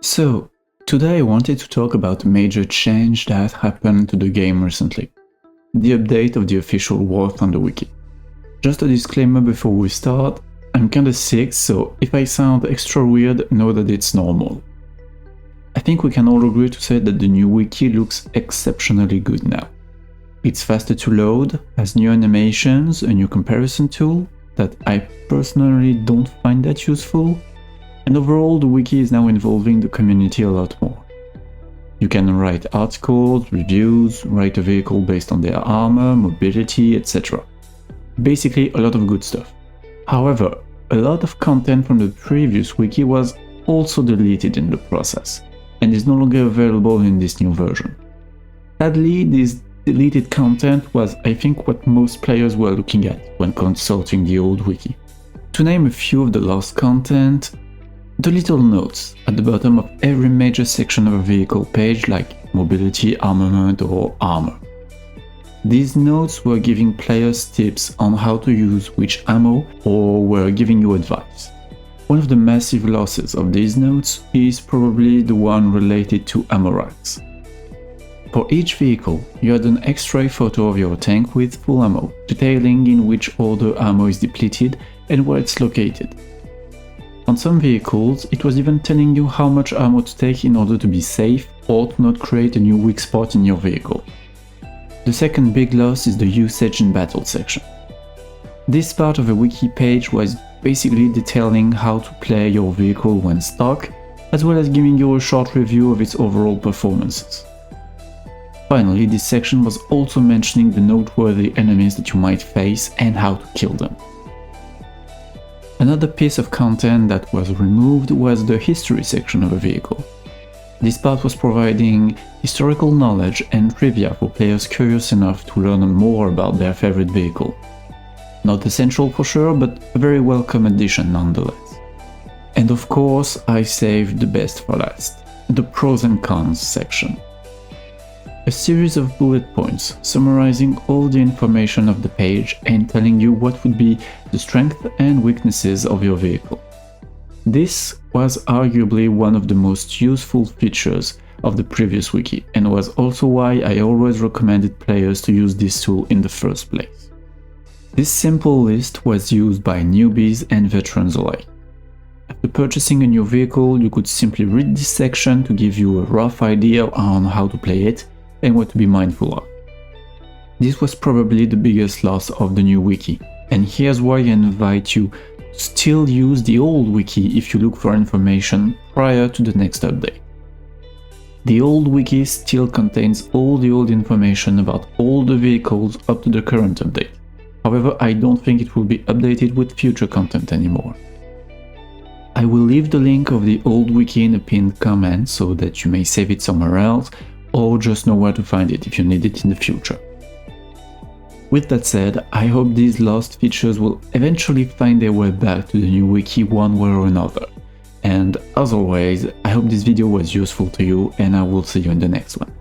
So, today I wanted to talk about a major change that happened to the game recently. The update of the official War Thunder Wiki. Just a disclaimer before we start, I'm kinda sick, so if I sound extra weird, know that it's normal. I think we can all agree to say that the new wiki looks exceptionally good now. It's faster to load, has new animations, a new comparison tool that I personally don't find that useful, and overall the wiki is now involving the community a lot more. You can write articles, reviews, rate a vehicle based on their armor, mobility, etc. Basically a lot of good stuff. However, a lot of content from the previous wiki was also deleted in the process, and is no longer available in this new version. Sadly, this deleted content was, I think, what most players were looking at when consulting the old wiki. To name a few of the lost content, the little notes at the bottom of every major section of a vehicle page, like mobility, armament, or armor. These notes were giving players tips on how to use which ammo, or were giving you advice. One of the massive losses of these notes is probably the one related to ammo racks. For each vehicle, you had an X-ray photo of your tank with full ammo, detailing in which order ammo is depleted and where it's located. On some vehicles, it was even telling you how much ammo to take in order to be safe or to not create a new weak spot in your vehicle. The second big loss is the usage in battle section. This part of the wiki page was basically detailing how to play your vehicle when stock, as well as giving you a short review of its overall performances. Finally, this section was also mentioning the noteworthy enemies that you might face and how to kill them. Another piece of content that was removed was the history section of a vehicle. This part was providing historical knowledge and trivia for players curious enough to learn more about their favorite vehicle. Not essential for sure, but a very welcome addition nonetheless. And of course, I saved the best for last, the pros and cons section. A series of bullet points summarizing all the information of the page and telling you what would be the strengths and weaknesses of your vehicle. This was arguably one of the most useful features of the previous wiki, and was also why I always recommended players to use this tool in the first place. This simple list was used by newbies and veterans alike. After purchasing a new vehicle, you could simply read this section to give you a rough idea on how to play it and what to be mindful of. This was probably the biggest loss of the new wiki, and here's why I invite you to still use the old wiki if you look for information prior to the next update. The old wiki still contains all the old information about all the vehicles up to the current update. However, I don't think it will be updated with future content anymore. I will leave the link of the old wiki in a pinned comment so that you may save it somewhere else, or just know where to find it if you need it in the future. With that said, I hope these lost features will eventually find their way back to the new wiki one way or another. And as always, I hope this video was useful to you, and I will see you in the next one.